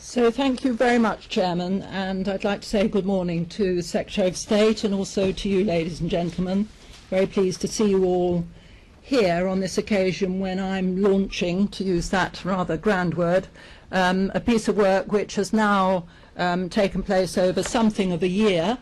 So thank you very much, Chairman, and I'd like to say good morning to the Secretary of State and also to you, ladies and gentlemen. Very pleased to see you all here on this occasion when I'm launching, to use that rather grand word, a piece of work which has now taken place over something of a year,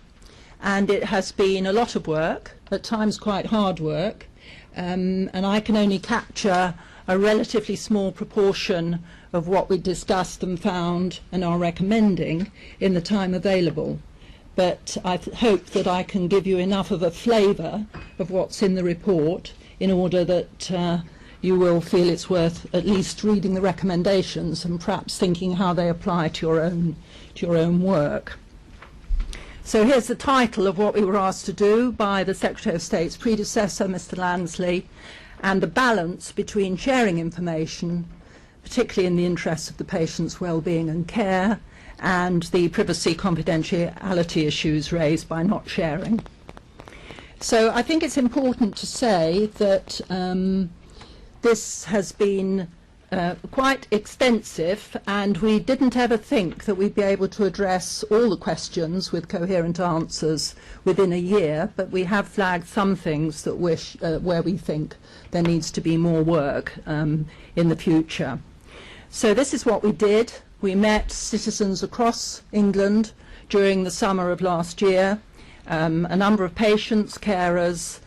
and it has been a lot of work, at times quite hard work, and I can only capture a relatively small proportion of what we discussed and found and are recommending in the time available. But I hope that I can give you enough of a flavour of what's in the report in order that you will feel it's worth at least reading the recommendations and perhaps thinking how they apply to your own work. So here's the title of what we were asked to do by the Secretary of State's predecessor, Mr. Lansley, and the balance between sharing information, particularly in the interests of the patient's well-being and care, and the privacy confidentiality issues raised by not sharing. So I think it's important to say that this has been quite extensive, and we didn't ever think that we'd be able to address all the questions with coherent answers within a year, but we have flagged some things that where we think there needs to be more work in the future. So this is what we did. We met citizens across England during the summer of last year, a number of patients, carers,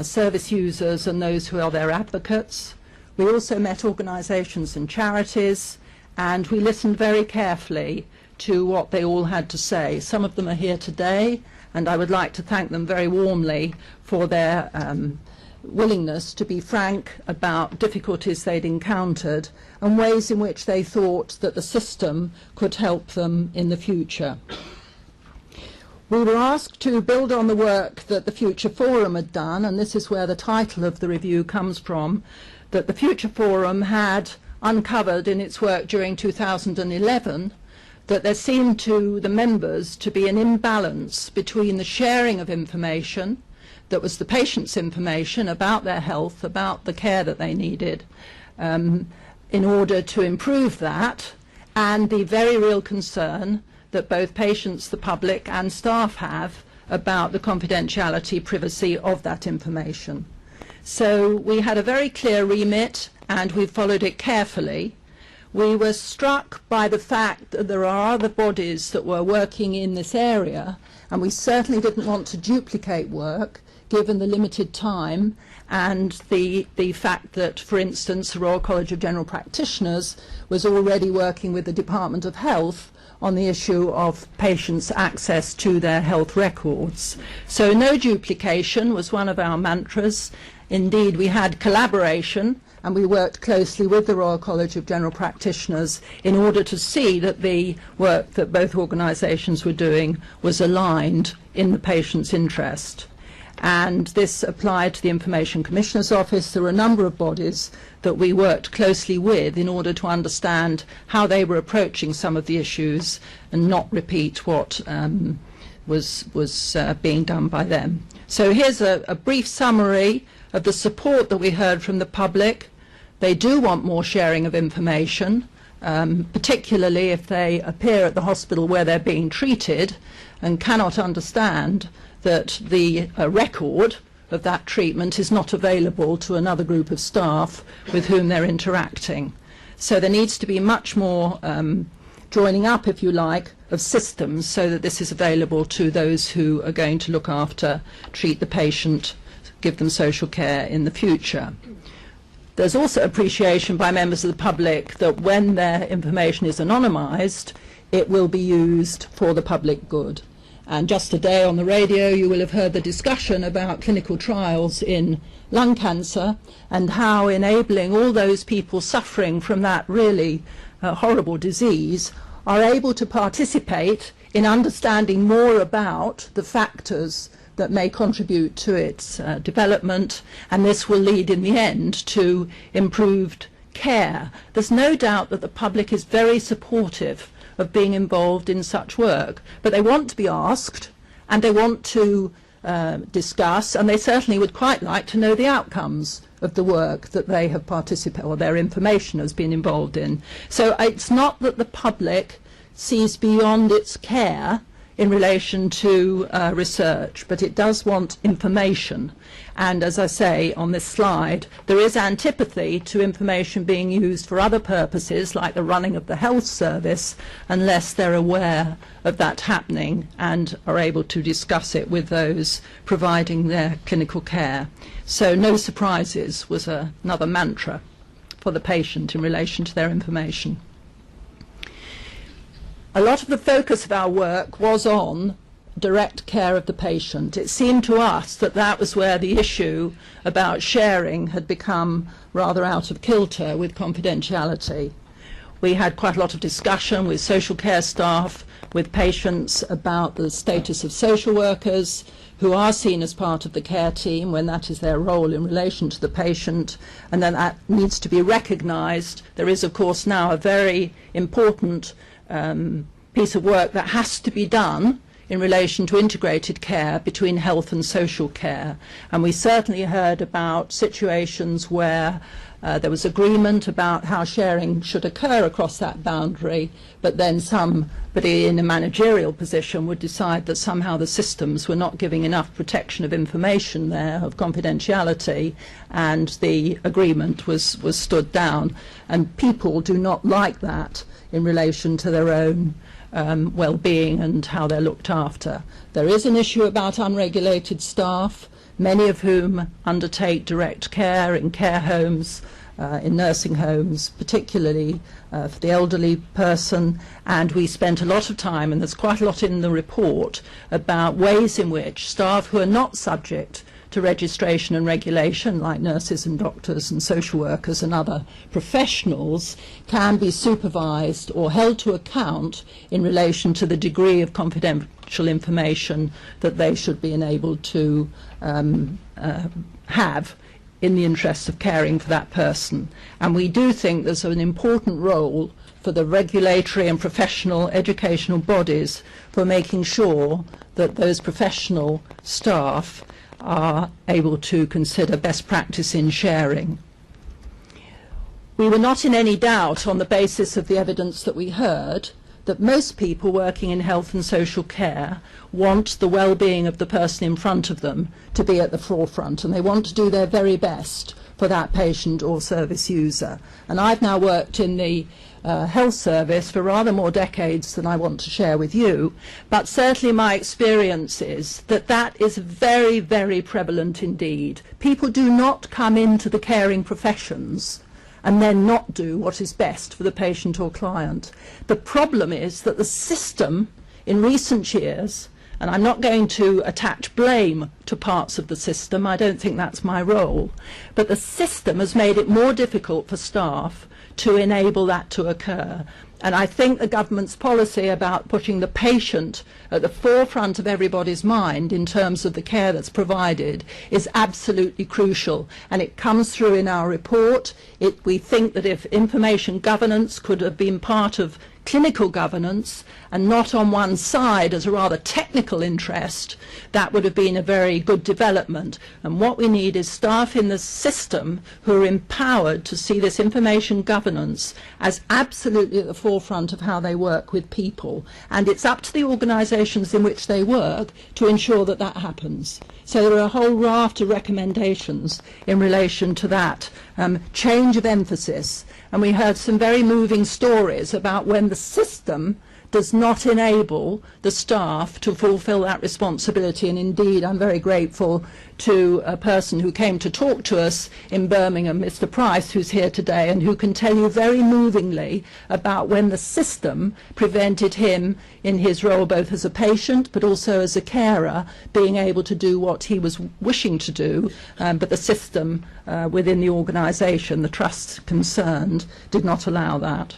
service users and those who are their advocates. We also met organisations and charities, and we listened very carefully to what they all had to say. Some of them are here today, and I would like to thank them very warmly for their willingness to be frank about difficulties they'd encountered and ways in which they thought that the system could help them in the future. We were asked to build on the work that the Future Forum had done, and this is where the title of the review comes from, that the Future Forum had uncovered in its work during 2011 that there seemed to the members to be an imbalance between the sharing of information that was the patient's information about their health, about the care that they needed, in order to improve that, and the very real concern that both patients, the public and staff have about the confidentiality, privacy of that information. So we had a very clear remit and we followed it carefully. We were struck by the fact that there are other bodies that were working in this area, and we certainly didn't want to duplicate work given the limited time and the fact that, for instance, the Royal College of General Practitioners was already working with the Department of Health on the issue of patients' access to their health records. So no duplication was one of our mantras. Indeed, we had collaboration, and we worked closely with the Royal College of General Practitioners in order to see that the work that both organisations were doing was aligned in the patient's interest. And this applied to the Information Commissioner's Office. There were a number of bodies that we worked closely with in order to understand how they were approaching some of the issues and not repeat what was being done by them. So here's a brief summary of the support that we heard from the public. They do want more sharing of information, particularly if they appear at the hospital where they're being treated and cannot understand that the record of that treatment is not available to another group of staff with whom they're interacting. So there needs to be much more joining up, if you like, of systems so that this is available to those who are going to look after, treat the patient, give them social care in the future. There's also appreciation by members of the public that when their information is anonymised, it will be used for the public good. And just today on the radio you will have heard the discussion about clinical trials in lung cancer and how enabling all those people suffering from that really horrible disease are able to participate in understanding more about the factors that may contribute to its development, and this will lead in the end to improved care. There's no doubt that the public is very supportive of being involved in such work, but they want to be asked and they want to discuss, and they certainly would quite like to know the outcomes of the work that they have participated or their information has been involved in. So it's not that the public sees beyond its care in relation to research, but it does want information. And as I say on this slide, there is antipathy to information being used for other purposes, like the running of the health service, unless they're aware of that happening and are able to discuss it with those providing their clinical care. So no surprises was another mantra for the patient in relation to their information. A lot of the focus of our work was on direct care of the patient. It seemed to us that that was where the issue about sharing had become rather out of kilter with confidentiality. We had quite a lot of discussion with social care staff, with patients about the status of social workers who are seen as part of the care team when that is their role in relation to the patient, and then that needs to be recognised. There is, of course, now a very important piece of work that has to be done in relation to integrated care between health and social care. And we certainly heard about situations where there was agreement about how sharing should occur across that boundary, but then somebody in a managerial position would decide that somehow the systems were not giving enough protection of information there, of confidentiality, and the agreement was stood down. And people do not like that in relation to their own well-being and how they're looked after. There is an issue about unregulated staff, many of whom undertake direct care in care homes, in nursing homes, particularly for the elderly person, and we spent a lot of time, and there's quite a lot in the report, about ways in which staff who are not subject to registration and regulation, like nurses and doctors and social workers and other professionals, can be supervised or held to account in relation to the degree of confidential information that they should be enabled to have in the interests of caring for that person. And we do think there's an important role for the regulatory and professional educational bodies for making sure that those professional staff are able to consider best practice in sharing. We were not in any doubt on the basis of the evidence that we heard that most people working in health and social care want the well-being of the person in front of them to be at the forefront, and they want to do their very best for that patient or service user. And I've now worked in the health service for rather more decades than I want to share with you, but certainly my experience is that that is very, very prevalent indeed. People do not come into the caring professions and then not do what is best for the patient or client. The problem is that the system in recent years, and I'm not going to attach blame to parts of the system, I don't think that's my role, but the system has made it more difficult for staff to enable that to occur. And I think the government's policy about putting the patient at the forefront of everybody's mind in terms of the care that's provided is absolutely crucial. And it comes through in our report. We think that if information governance could have been part of clinical governance and not on one side as a rather technical interest, that would have been a very good development. And what we need is staff in the system who are empowered to see this information governance as absolutely at the forefront of how they work with people. And it's up to the organisations in which they work to ensure that that happens. So there are a whole raft of recommendations in relation to that change of emphasis. And we heard some very moving stories about when the system does not enable the staff to fulfil that responsibility. And indeed, I'm very grateful to a person who came to talk to us in Birmingham, Mr. Price, who's here today, and who can tell you very movingly about when the system prevented him in his role both as a patient but also as a carer being able to do what he was wishing to do, but the system within the organisation, the trust concerned, did not allow that.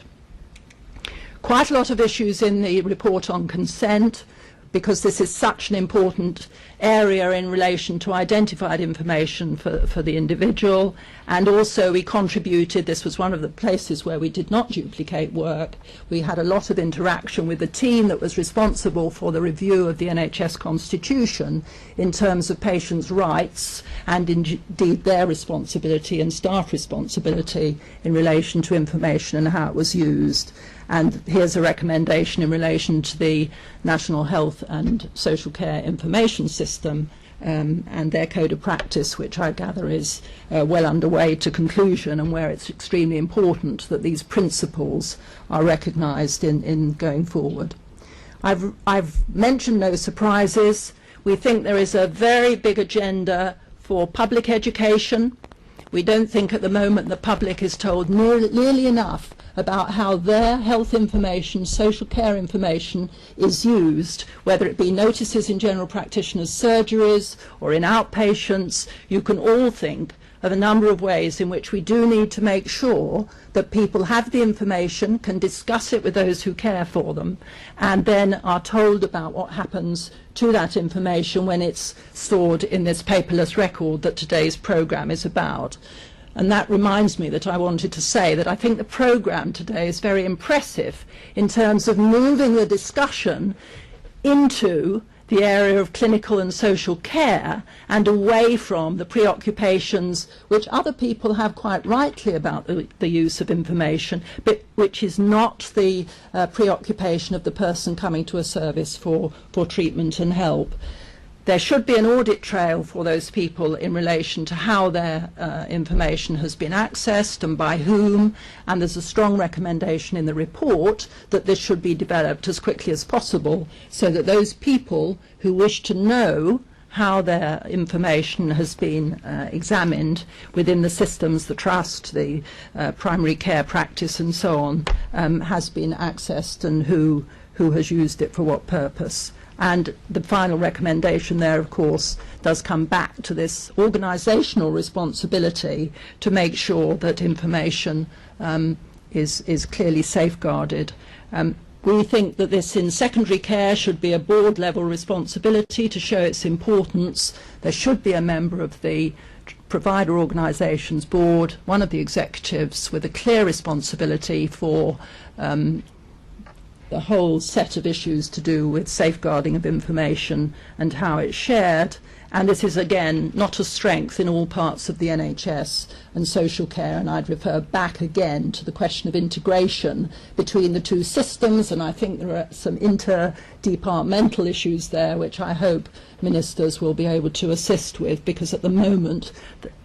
Quite a lot of issues in the report on consent, because this is such an important area in relation to identified information for the individual, and also we contributed, this was one of the places where we did not duplicate work, we had a lot of interaction with the team that was responsible for the review of the NHS Constitution in terms of patients' rights and indeed their responsibility and staff responsibility in relation to information and how it was used. And here's a recommendation in relation to the National Health and Social Care Information System and their code of practice, which I gather is well underway to conclusion, and where it's extremely important that these principles are recognised in going forward. I've mentioned no surprises. We think there is a very big agenda for public education. We don't think at the moment the public is told nearly enough about how their health information, social care information is used, whether it be notices in general practitioners' surgeries or in outpatients. You can all think of a number of ways in which we do need to make sure that people have the information, can discuss it with those who care for them, and then are told about what happens to that information when it's stored in this paperless record that today's programme is about. And that reminds me that I wanted to say that I think the programme today is very impressive in terms of moving the discussion into the area of clinical and social care and away from the preoccupations which other people have quite rightly about the use of information, but which is not the preoccupation of the person coming to a service for treatment and help. There should be an audit trail for those people in relation to how their information has been accessed and by whom, and there's a strong recommendation in the report that this should be developed as quickly as possible so that those people who wish to know how their information has been examined within the systems, the trust, the primary care practice and so on, has been accessed and who has used it for what purpose. And the final recommendation there, of course, does come back to this organisational responsibility to make sure that information is clearly safeguarded. We think that this in secondary care should be a board-level responsibility to show its importance. There should be a member of the provider organisations board, one of the executives, with a clear responsibility for the whole set of issues to do with safeguarding of information and how it's shared. And this is, again, not a strength in all parts of the NHS and social care, and I'd refer back again to the question of integration between the two systems, and I think there are some interdepartmental issues there which I hope ministers will be able to assist with, because at the moment,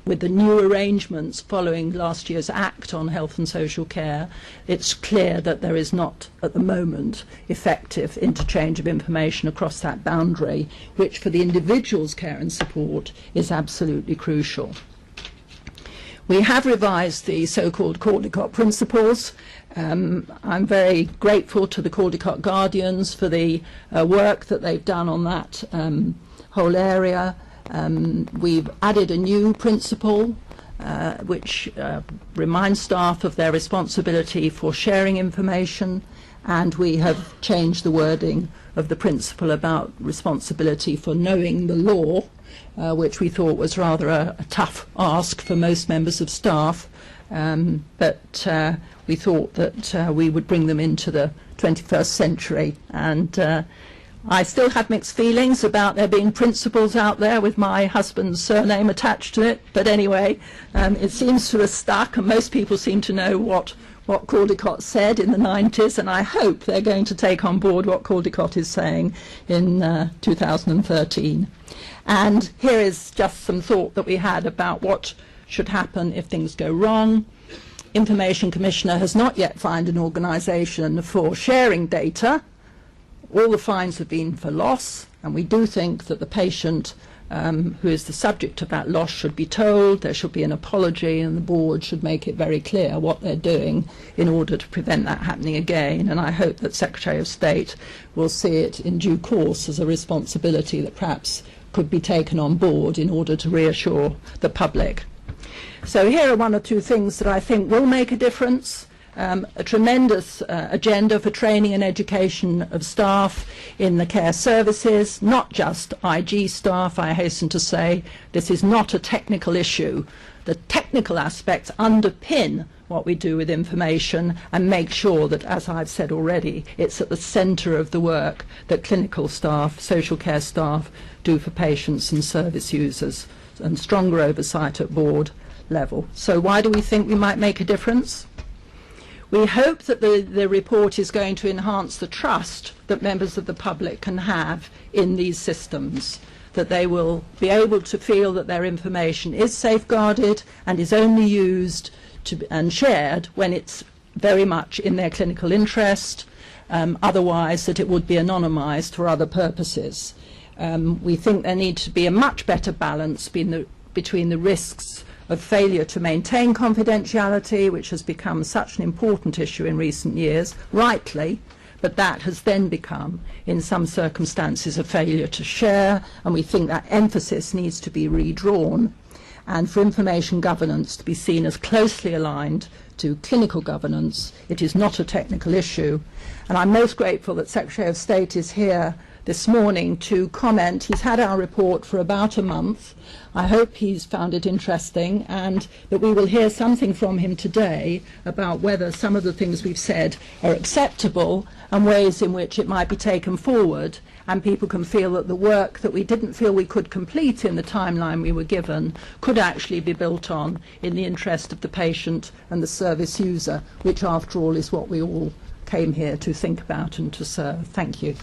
with the new arrangements following last year's Act on Health and Social Care, it's clear that there is not, at the moment, effective interchange of information across that boundary, which for the individual's care and support is absolutely crucial. We have revised the so-called Caldicott principles. I'm very grateful to the Caldicott Guardians for the work that they've done on that whole area. We've added a new principle which reminds staff of their responsibility for sharing information, and we have changed the wording of the principle about responsibility for knowing the law, which we thought was rather a tough ask for most members of staff, but we thought that we would bring them into the 21st century. And I still have mixed feelings about there being principles out there with my husband's surname attached to it, but anyway, it seems to have stuck, and most people seem to know what Caldicott said in the 90s, and I hope they're going to take on board what Caldicott is saying in 2013. And here is just some thought that we had about what should happen if things go wrong. Information Commissioner has not yet found an organisation for sharing data. All the fines have been for loss, and we do think that the patient who is the subject of that loss should be told, there should be an apology, and the board should make it very clear what they're doing in order to prevent that happening again. And I hope that Secretary of State will see it in due course as a responsibility that perhaps could be taken on board in order to reassure the public. So here are one or two things that I think will make a difference. a tremendous agenda for training and education of staff in the care services, not just IG staff, I hasten to say. This is not a technical issue. The technical aspects underpin what we do with information and make sure that, as I've said already, it's at the centre of the work that clinical staff, social care staff do for patients and service users, and stronger oversight at board level. So why do we think we might make a difference? We hope that the report is going to enhance the trust that members of the public can have in these systems, that they will be able to feel that their information is safeguarded and is only used and shared when it's very much in their clinical interest, otherwise that it would be anonymised for other purposes. We think there needs to be a much better balance between the risks of failure to maintain confidentiality, which has become such an important issue in recent years, rightly, but that has then become, in some circumstances, a failure to share, and we think that emphasis needs to be redrawn, and for information governance to be seen as closely aligned to clinical governance. It is not a technical issue, and I'm most grateful that Secretary of State is here this morning to comment. He's had our report for about a month. I hope he's found it interesting, and that we will hear something from him today about whether some of the things we've said are acceptable and ways in which it might be taken forward, and people can feel that the work that we didn't feel we could complete in the timeline we were given could actually be built on in the interest of the patient and the service user, which after all is what we all came here to think about and to serve. Thank you.